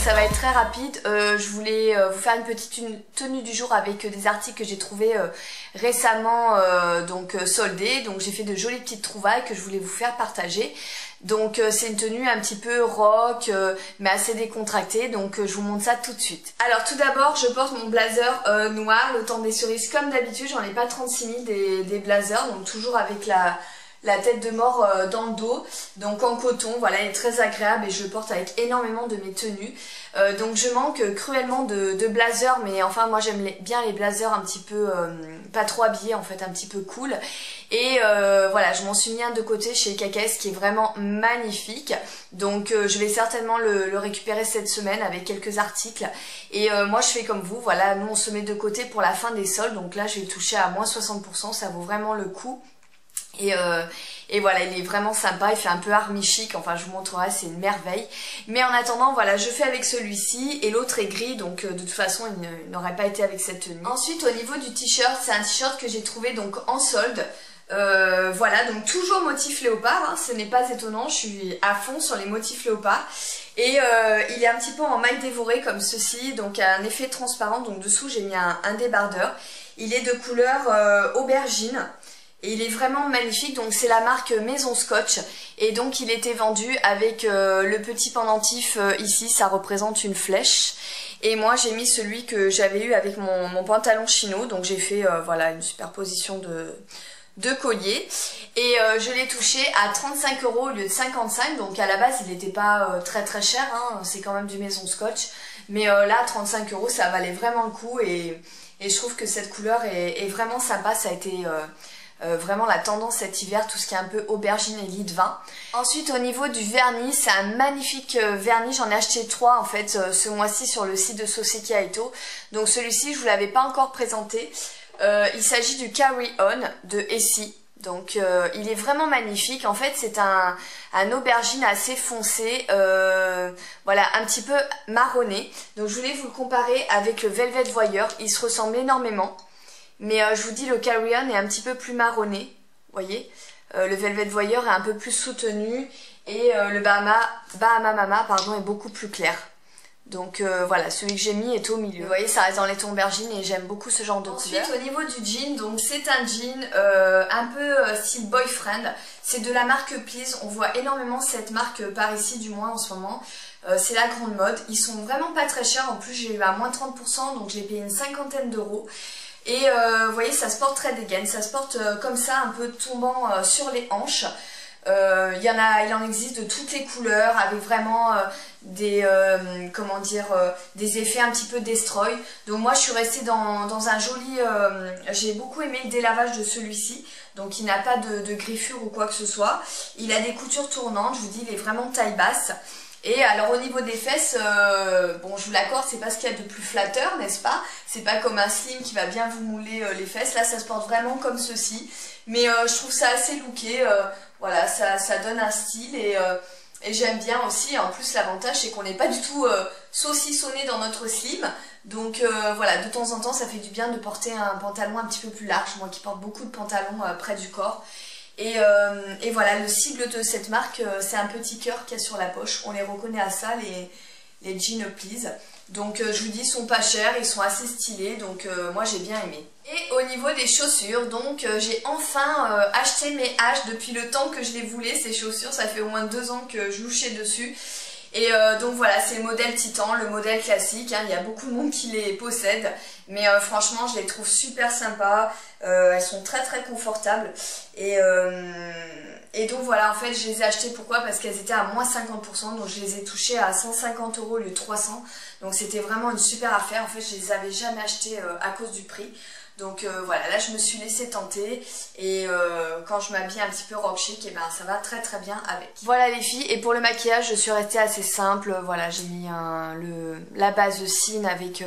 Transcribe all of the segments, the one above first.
Ça va être très rapide. Je voulais vous faire une petite tenue du jour avec des articles que j'ai trouvés récemment soldés. Donc j'ai fait de jolies petites trouvailles que je voulais vous faire partager. Donc c'est une tenue un petit peu rock mais assez décontractée, donc je vous montre ça tout de suite. Alors tout d'abord je porte mon blazer noir, le temps des cerises comme d'habitude. J'en ai pas 36 000 des blazers, donc toujours avec la tête de mort dans le dos, donc en coton. Voilà, il est très agréable et je le porte avec énormément de mes tenues. Donc je manque cruellement de blazers, mais enfin moi j'aime bien les blazers un petit peu pas trop habillés, en fait un petit peu cool. Et voilà, je m'en suis mis un de côté chez KKS qui est vraiment magnifique. Donc je vais certainement le récupérer cette semaine avec quelques articles. Et moi je fais comme vous, voilà, nous on se met de côté pour la fin des soldes. Donc là je vais toucher à moins 60%, ça vaut vraiment le coup. Et voilà, il est vraiment sympa, il fait un peu army chic, enfin je vous montrerai, c'est une merveille. Mais en attendant, voilà, je fais avec celui-ci et l'autre est gris, donc de toute façon il n'aurait pas été avec cette tenue. Ensuite au niveau du t-shirt, c'est un t-shirt que j'ai trouvé donc en solde. Voilà, donc toujours motif léopard, hein, ce n'est pas étonnant, je suis à fond sur les motifs léopard. Et il est un petit peu en maille dévorée comme ceci, donc un effet transparent, donc dessous j'ai mis un débardeur. Il est de couleur aubergine. Et il est vraiment magnifique, donc c'est la marque Maison Scotch. Et donc il était vendu avec le petit pendentif ici, ça représente une flèche. Et moi j'ai mis celui que j'avais eu avec mon pantalon chino, donc j'ai fait voilà une superposition de colliers. Et je l'ai touché à 35 € au lieu de 55, donc à la base il n'était pas très cher, hein, c'est quand même du Maison Scotch. Mais là 35 € ça valait vraiment le coup et je trouve que cette couleur est vraiment sympa, ça a été... vraiment la tendance cet hiver, tout ce qui est un peu aubergine et lit de vin. Ensuite au niveau du vernis, c'est un magnifique vernis, j'en ai acheté 3 en fait ce mois-ci sur le site de Soseki Aito. Donc celui-ci je vous l'avais pas encore présenté, il s'agit du Carry On de Essie. Donc il est vraiment magnifique, en fait c'est un aubergine assez foncé, voilà, un petit peu marronné. Donc je voulais vous le comparer avec le Velvet Voyeur, ils se ressemblent énormément. Mais je vous dis, le Carry On est un petit peu plus marronné, vous voyez. Le Velvet Voyeur est un peu plus soutenu et le Bahama Mama pardon, est beaucoup plus clair. Donc voilà, celui que j'ai mis est au milieu. Vous voyez, ça reste dans les tons aubergines et j'aime beaucoup ce genre de couleur. Ensuite, au niveau du jean, donc c'est un jean un peu style boyfriend. C'est de la marque Please, on voit énormément cette marque par ici, du moins en ce moment. C'est la grande mode. Ils sont vraiment pas très chers, en plus j'ai eu à moins 30%, donc j'ai payé une cinquantaine d'euros. Et vous voyez, ça se porte très dégaine, ça se porte comme ça, un peu tombant sur les hanches. Il en existe de toutes les couleurs, avec vraiment des effets un petit peu destroy. Donc moi je suis restée dans un joli... j'ai beaucoup aimé le délavage de celui-ci. Donc il n'a pas de griffure ou quoi que ce soit. Il a des coutures tournantes, je vous dis, il est vraiment taille basse. Et alors au niveau des fesses, bon je vous l'accorde, c'est pas ce qu'il y a de plus flatteur, n'est-ce pas? C'est pas comme un slim qui va bien vous mouler les fesses, là ça se porte vraiment comme ceci. Mais je trouve ça assez looké, voilà, ça donne un style et j'aime bien aussi. En plus l'avantage c'est qu'on n'est pas du tout saucissonné dans notre slim. Donc voilà, de temps en temps ça fait du bien de porter un pantalon un petit peu plus large, moi qui porte beaucoup de pantalons près du corps. Et voilà, le sigle de cette marque, c'est un petit cœur qu'il y a sur la poche. On les reconnaît à ça, les jeans Please. Donc je vous dis, ils sont pas chers, ils sont assez stylés, donc moi j'ai bien aimé. Et au niveau des chaussures, donc j'ai enfin acheté mes H depuis le temps que je les voulais, ces chaussures. Ça fait au moins 2 ans que je louchais dessus. Et donc voilà, c'est le modèle Titan, le modèle classique, hein. Il y a beaucoup de monde qui les possède, mais franchement je les trouve super sympas, elles sont très confortables. Et donc voilà, en fait je les ai achetées, pourquoi? Parce qu'elles étaient à moins 50%, donc je les ai touchées à 150 € au lieu de 300, donc c'était vraiment une super affaire. En fait je les avais jamais achetées à cause du prix. Donc voilà, là je me suis laissée tenter et quand je m'habille un petit peu rock chic, et ben ça va très bien avec. Voilà les filles, et pour le maquillage je suis restée assez simple. Voilà, j'ai mis la base de cine avec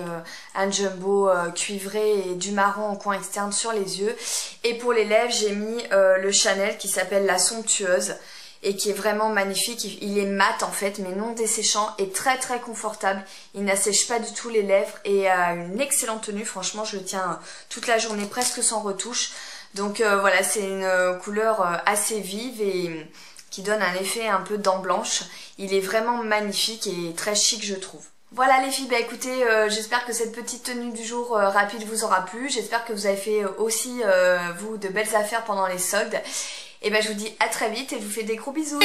un jumbo cuivré et du marron en coin externe sur les yeux. Et pour les lèvres j'ai mis le Chanel qui s'appelle la Somptueuse et qui est vraiment magnifique. Il est mat en fait mais non desséchant et très confortable. Il n'assèche pas du tout les lèvres et a une excellente tenue. Franchement je le tiens toute la journée presque sans retouche. Donc voilà, c'est une couleur assez vive et qui donne un effet un peu dent blanche. Il est vraiment magnifique et très chic, je trouve. Voilà les filles, bah écoutez, j'espère que cette petite tenue du jour rapide vous aura plu. J'espère que vous avez fait aussi, vous, de belles affaires pendant les soldes. Et ben je vous dis à très vite et je vous fais des gros bisous.